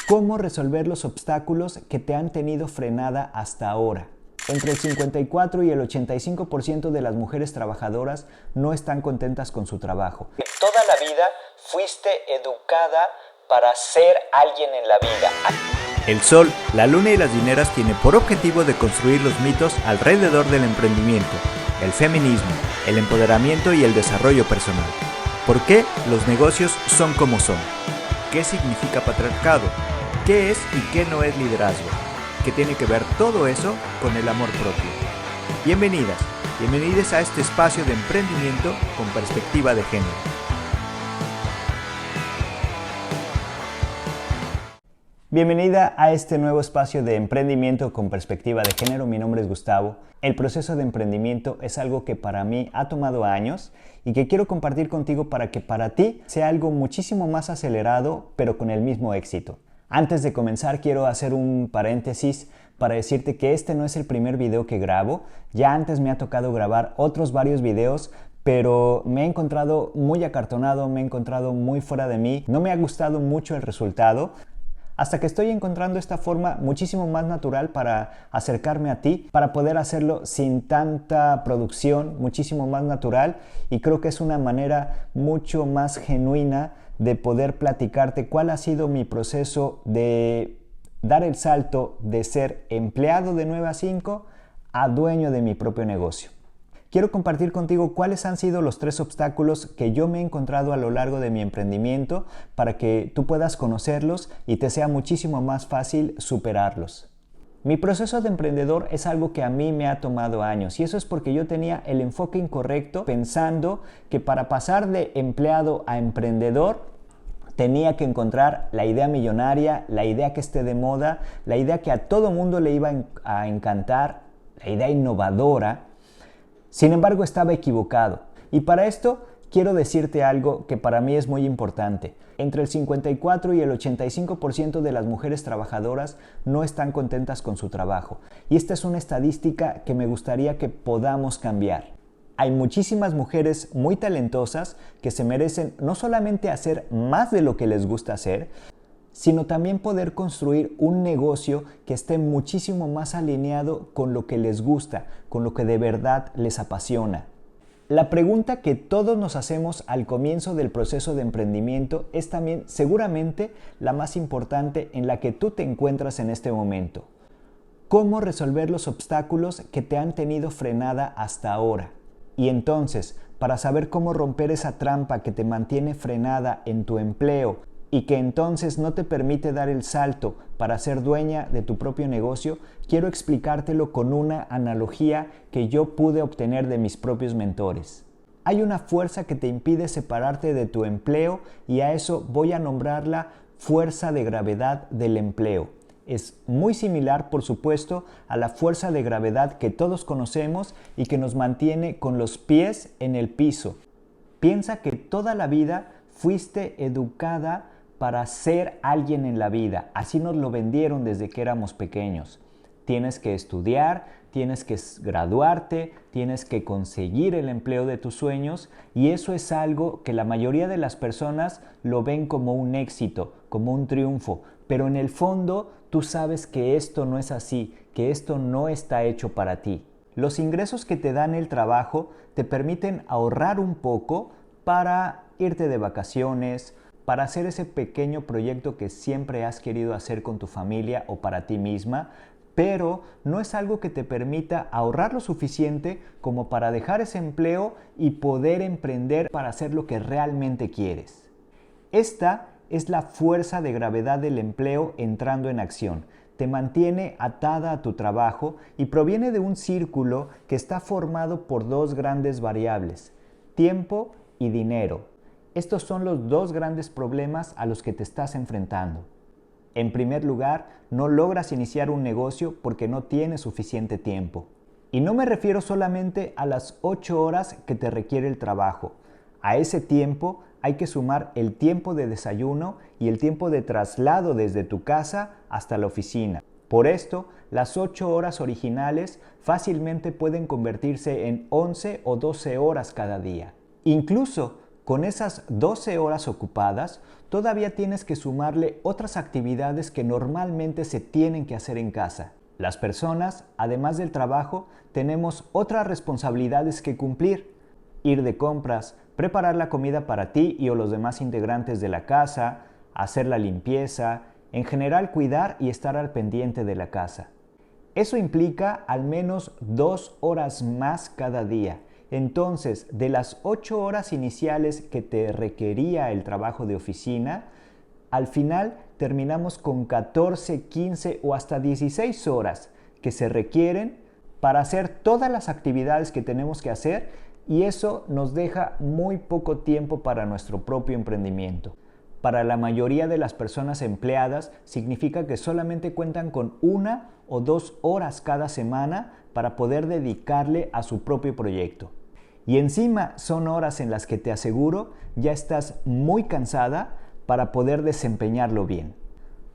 ¿Cómo resolver los obstáculos que te han tenido frenada hasta ahora? Entre el 54 y el 85% de las mujeres trabajadoras no están contentas con su trabajo. Toda la vida fuiste educada para ser alguien en la vida. El Sol, la Luna y las dineras tienen por objetivo de construir los mitos alrededor del emprendimiento, el feminismo, el empoderamiento y el desarrollo personal. ¿Por qué los negocios son como son? ¿Qué significa patriarcado? ¿Qué es y qué no es liderazgo? ¿Qué tiene que ver todo eso con el amor propio? Bienvenidas, bienvenidos a este espacio de emprendimiento con perspectiva de género. Bienvenida a este nuevo espacio de emprendimiento con perspectiva de género. Mi nombre es Gustavo. El proceso de emprendimiento es algo que para mí ha tomado años y que quiero compartir contigo para que para ti sea algo muchísimo más acelerado, pero con el mismo éxito. Antes de comenzar, quiero hacer un paréntesis para decirte que este no es el primer video que grabo. Ya antes me ha tocado grabar otros varios videos, pero me he encontrado muy acartonado, me he encontrado muy fuera de mí. No me ha gustado mucho el resultado, hasta que estoy encontrando esta forma muchísimo más natural para acercarme a ti, para poder hacerlo sin tanta producción, muchísimo más natural, y creo que es una manera mucho más genuina de poder platicarte cuál ha sido mi proceso de dar el salto de ser empleado de 9 a 5 a dueño de mi propio negocio. Quiero compartir contigo cuáles han sido los 3 obstáculos que yo me he encontrado a lo largo de mi emprendimiento para que tú puedas conocerlos y te sea muchísimo más fácil superarlos. Mi proceso de emprendedor es algo que a mí me ha tomado años, y eso es porque yo tenía el enfoque incorrecto pensando que para pasar de empleado a emprendedor tenía que encontrar la idea millonaria, la idea que esté de moda, la idea que a todo mundo le iba a encantar, la idea innovadora. Sin embargo, estaba equivocado. Y para esto quiero decirte algo que para mí es muy importante. Entre el 54 y el 85% de las mujeres trabajadoras no están contentas con su trabajo. Y esta es una estadística que me gustaría que podamos cambiar. Hay muchísimas mujeres muy talentosas que se merecen no solamente hacer más de lo que les gusta hacer, sino también poder construir un negocio que esté muchísimo más alineado con lo que les gusta, con lo que de verdad les apasiona. La pregunta que todos nos hacemos al comienzo del proceso de emprendimiento es también seguramente la más importante en la que tú te encuentras en este momento. ¿Cómo resolver los obstáculos que te han tenido frenada hasta ahora? Y entonces, para saber cómo romper esa trampa que te mantiene frenada en tu empleo y que entonces no te permite dar el salto para ser dueña de tu propio negocio, quiero explicártelo con una analogía que yo pude obtener de mis propios mentores. Hay una fuerza que te impide separarte de tu empleo y a eso voy a nombrarla fuerza de gravedad del empleo. Es muy similar, por supuesto, a la fuerza de gravedad que todos conocemos y que nos mantiene con los pies en el piso. Piensa que toda la vida fuiste educada para ser alguien en la vida. Así nos lo vendieron desde que éramos pequeños. Tienes que estudiar, tienes que graduarte, tienes que conseguir el empleo de tus sueños, y eso es algo que la mayoría de las personas lo ven como un éxito, como un triunfo, pero en el fondo tú sabes que esto no es así, que esto no está hecho para ti. Los ingresos que te dan el trabajo te permiten ahorrar un poco para irte de vacaciones, para hacer ese pequeño proyecto que siempre has querido hacer con tu familia o para ti misma, pero no es algo que te permita ahorrar lo suficiente como para dejar ese empleo y poder emprender para hacer lo que realmente quieres. Esta es la fuerza de gravedad del empleo entrando en acción. Te mantiene atada a tu trabajo y proviene de un círculo que está formado por 2 grandes variables: tiempo y dinero. Estos son los 2 grandes problemas a los que te estás enfrentando. En primer lugar, no logras iniciar un negocio porque no tienes suficiente tiempo. Y no me refiero solamente a las 8 horas que te requiere el trabajo. A ese tiempo hay que sumar el tiempo de desayuno y el tiempo de traslado desde tu casa hasta la oficina. Por esto, las 8 horas originales fácilmente pueden convertirse en 11 o 12 horas cada día. Incluso con esas 12 horas ocupadas, todavía tienes que sumarle otras actividades que normalmente se tienen que hacer en casa. Las personas, además del trabajo, tenemos otras responsabilidades que cumplir. Ir de compras, preparar la comida para ti y o los demás integrantes de la casa, hacer la limpieza, en general cuidar y estar al pendiente de la casa. Eso implica al menos 2 horas más cada día. Entonces, de las 8 horas iniciales que te requería el trabajo de oficina, al final terminamos con 14, 15 o hasta 16 horas que se requieren para hacer todas las actividades que tenemos que hacer, y eso nos deja muy poco tiempo para nuestro propio emprendimiento. Para la mayoría de las personas empleadas significa que solamente cuentan con 1 o 2 horas cada semana para poder dedicarle a su propio proyecto. Y encima son horas en las que te aseguro ya estás muy cansada para poder desempeñarlo bien.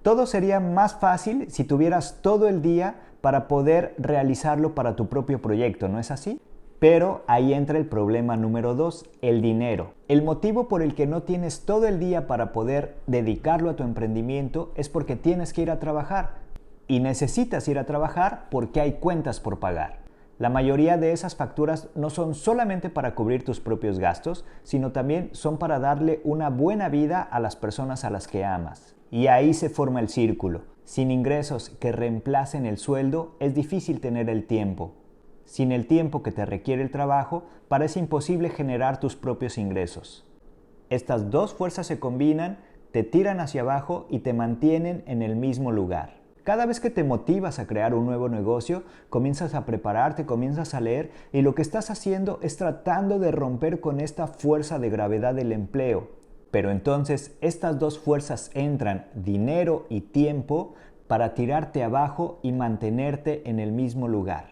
Todo sería más fácil si tuvieras todo el día para poder realizarlo para tu propio proyecto, ¿no es así? Pero ahí entra el problema número 2, el dinero. El motivo por el que no tienes todo el día para poder dedicarlo a tu emprendimiento es porque tienes que ir a trabajar. Y necesitas ir a trabajar porque hay cuentas por pagar. La mayoría de esas facturas no son solamente para cubrir tus propios gastos, sino también son para darle una buena vida a las personas a las que amas. Y ahí se forma el círculo. Sin ingresos que reemplacen el sueldo, es difícil tener el tiempo. Sin el tiempo que te requiere el trabajo, parece imposible generar tus propios ingresos. Estas dos fuerzas se combinan, te tiran hacia abajo y te mantienen en el mismo lugar. Cada vez que te motivas a crear un nuevo negocio, comienzas a prepararte, comienzas a leer, y lo que estás haciendo es tratando de romper con esta fuerza de gravedad del empleo. Pero entonces estas dos fuerzas entran, dinero y tiempo, para tirarte abajo y mantenerte en el mismo lugar.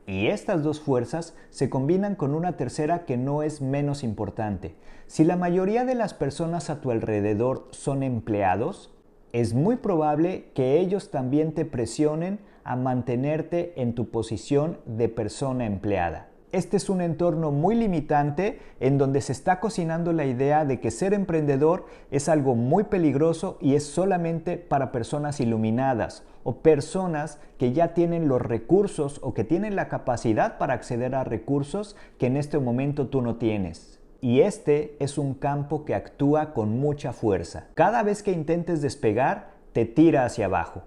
Y estas dos fuerzas se combinan con una tercera que no es menos importante. Si la mayoría de las personas a tu alrededor son empleados, es muy probable que ellos también te presionen a mantenerte en tu posición de persona empleada. Este es un entorno muy limitante en donde se está cocinando la idea de que ser emprendedor es algo muy peligroso y es solamente para personas iluminadas o personas que ya tienen los recursos o que tienen la capacidad para acceder a recursos que en este momento tú no tienes. Y este es un campo que actúa con mucha fuerza. Cada vez que intentes despegar, te tira hacia abajo.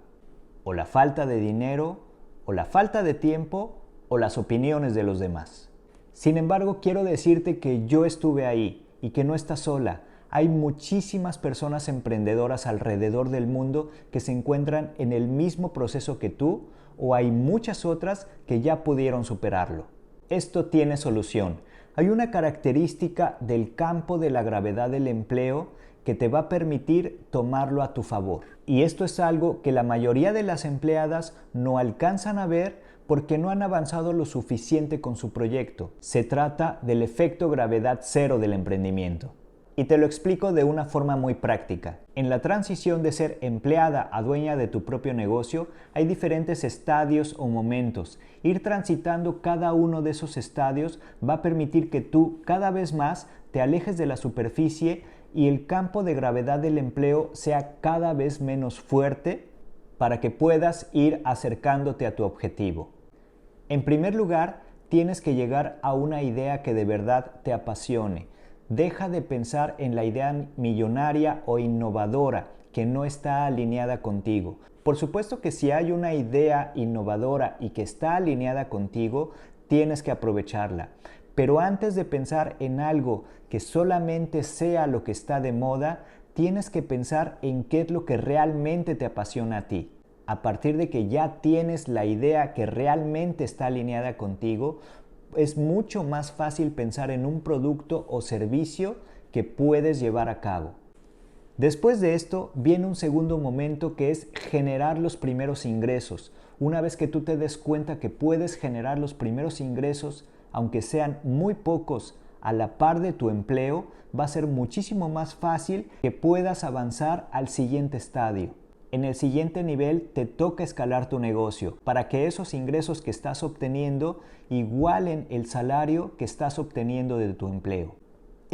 O la falta de dinero, o la falta de tiempo, o las opiniones de los demás. Sin embargo, quiero decirte que yo estuve ahí y que no estás sola. Hay muchísimas personas emprendedoras alrededor del mundo que se encuentran en el mismo proceso que tú, o hay muchas otras que ya pudieron superarlo. Esto tiene solución. Hay una característica del campo de la gravedad del empleo que te va a permitir tomarlo a tu favor. Y esto es algo que la mayoría de las empleadas no alcanzan a ver porque no han avanzado lo suficiente con su proyecto. Se trata del efecto gravedad cero del emprendimiento. Y te lo explico de una forma muy práctica. En la transición de ser empleada a dueña de tu propio negocio, hay diferentes estadios o momentos. Ir transitando cada uno de esos estadios va a permitir que tú cada vez más te alejes de la superficie y el campo de gravedad del empleo sea cada vez menos fuerte para que puedas ir acercándote a tu objetivo. En primer lugar, tienes que llegar a una idea que de verdad te apasione. Deja de pensar en la idea millonaria o innovadora que no está alineada contigo. Por supuesto que si hay una idea innovadora y que está alineada contigo, tienes que aprovecharla. Pero antes de pensar en algo que solamente sea lo que está de moda, tienes que pensar en qué es lo que realmente te apasiona a ti. A partir de que ya tienes la idea que realmente está alineada contigo, es mucho más fácil pensar en un producto o servicio que puedes llevar a cabo. Después de esto viene un segundo momento que es generar los primeros ingresos. Una vez que tú te des cuenta que puedes generar los primeros ingresos, aunque sean muy pocos, a la par de tu empleo, va a ser muchísimo más fácil que puedas avanzar al siguiente estadio. En el siguiente nivel te toca escalar tu negocio para que esos ingresos que estás obteniendo igualen el salario que estás obteniendo de tu empleo.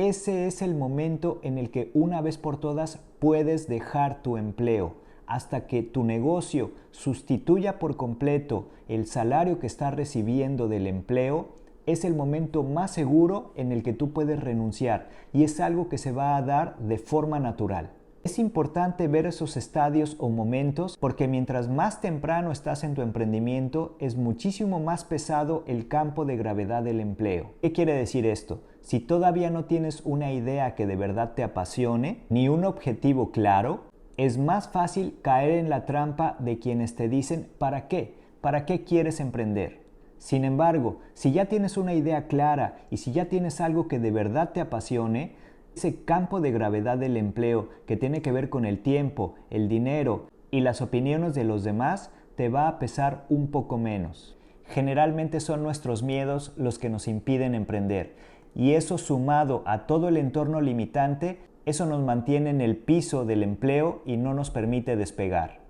ese es el momento en el que una vez por todas puedes dejar tu empleo. Hasta que tu negocio sustituya por completo el salario que estás recibiendo del empleo, es el momento más seguro en el que tú puedes renunciar y es algo que se va a dar de forma natural. Es importante ver esos estadios o momentos porque mientras más temprano estás en tu emprendimiento, es muchísimo más pesado el campo de gravedad del empleo. ¿Qué quiere decir esto? Si todavía no tienes una idea que de verdad te apasione, ni un objetivo claro, es más fácil caer en la trampa de quienes te dicen ¿para qué? ¿Para qué quieres emprender? Sin embargo, si ya tienes una idea clara y si ya tienes algo que de verdad te apasione, ese campo de gravedad del empleo que tiene que ver con el tiempo, el dinero y las opiniones de los demás te va a pesar un poco menos. Generalmente son nuestros miedos los que nos impiden emprender y eso sumado a todo el entorno limitante, eso nos mantiene en el piso del empleo y no nos permite despegar.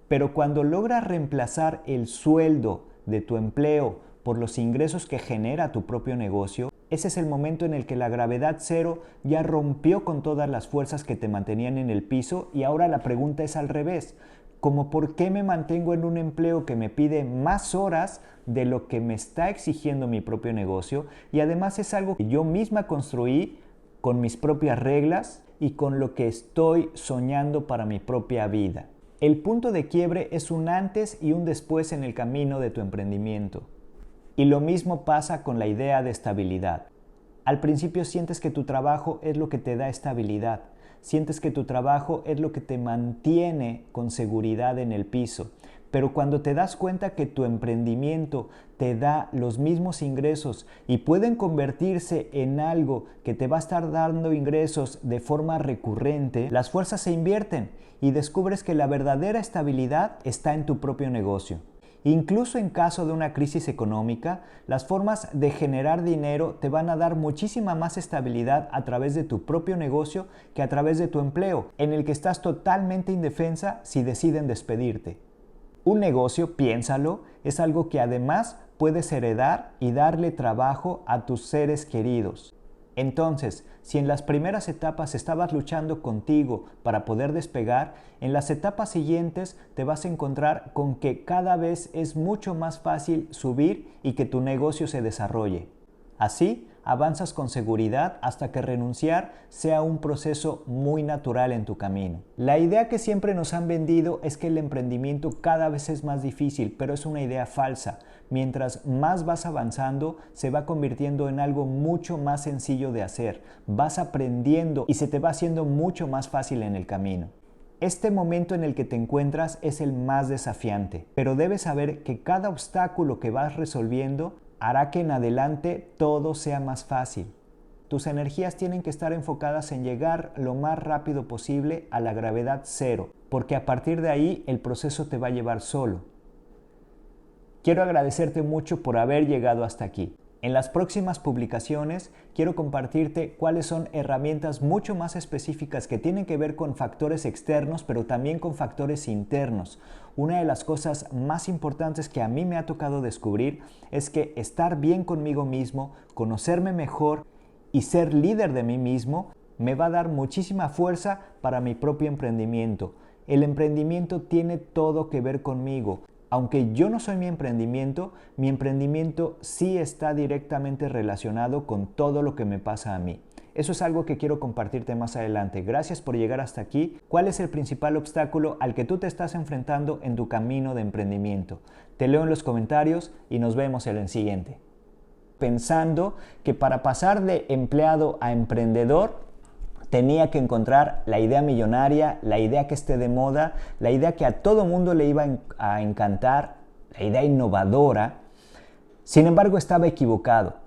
Pero cuando logras reemplazar el sueldo de tu empleo por los ingresos que genera tu propio negocio, ese es el momento en el que la gravedad cero ya rompió con todas las fuerzas que te mantenían en el piso y ahora la pregunta es al revés. Como ¿por qué me mantengo en un empleo que me pide más horas de lo que me está exigiendo mi propio negocio? Y además es algo que yo misma construí con mis propias reglas y con lo que estoy soñando para mi propia vida. El punto de quiebre es un antes y un después en el camino de tu emprendimiento. Y lo mismo pasa con la idea de estabilidad. Al principio sientes que tu trabajo es lo que te da estabilidad. Sientes que tu trabajo es lo que te mantiene con seguridad en el piso. Pero cuando te das cuenta que tu emprendimiento te da los mismos ingresos y pueden convertirse en algo que te va a estar dando ingresos de forma recurrente, las fuerzas se invierten y descubres que la verdadera estabilidad está en tu propio negocio. Incluso en caso de una crisis económica, las formas de generar dinero te van a dar muchísima más estabilidad a través de tu propio negocio que a través de tu empleo, en el que estás totalmente indefensa si deciden despedirte. Un negocio, piénsalo, es algo que además puedes heredar y darle trabajo a tus seres queridos. Entonces, si en las primeras etapas estabas luchando contigo para poder despegar, en las etapas siguientes te vas a encontrar con que cada vez es mucho más fácil subir y que tu negocio se desarrolle. Así, avanzas con seguridad hasta que renunciar sea un proceso muy natural en tu camino. La idea que siempre nos han vendido es que el emprendimiento cada vez es más difícil, pero es una idea falsa. Mientras más vas avanzando, se va convirtiendo en algo mucho más sencillo de hacer. Vas aprendiendo y se te va haciendo mucho más fácil en el camino. Este momento en el que te encuentras es el más desafiante, pero debes saber que cada obstáculo que vas resolviendo hará que en adelante todo sea más fácil. Tus energías tienen que estar enfocadas en llegar lo más rápido posible a la gravedad cero, porque a partir de ahí el proceso te va a llevar solo. Quiero agradecerte mucho por haber llegado hasta aquí. En las próximas publicaciones quiero compartirte cuáles son herramientas mucho más específicas que tienen que ver con factores externos, pero también con factores internos. Una de las cosas más importantes que a mí me ha tocado descubrir es que estar bien conmigo mismo, conocerme mejor y ser líder de mí mismo me va a dar muchísima fuerza para mi propio emprendimiento. El emprendimiento tiene todo que ver conmigo. Aunque yo no soy mi emprendimiento sí está directamente relacionado con todo lo que me pasa a mí. Eso es algo que quiero compartirte más adelante. Gracias por llegar hasta aquí. ¿Cuál es el principal obstáculo al que tú te estás enfrentando en tu camino de emprendimiento? Te leo en los comentarios y nos vemos en el siguiente. Pensando que para pasar de empleado a emprendedor, tenía que encontrar la idea millonaria, la idea que esté de moda, la idea que a todo mundo le iba a encantar, la idea innovadora. Sin embargo, estaba equivocado.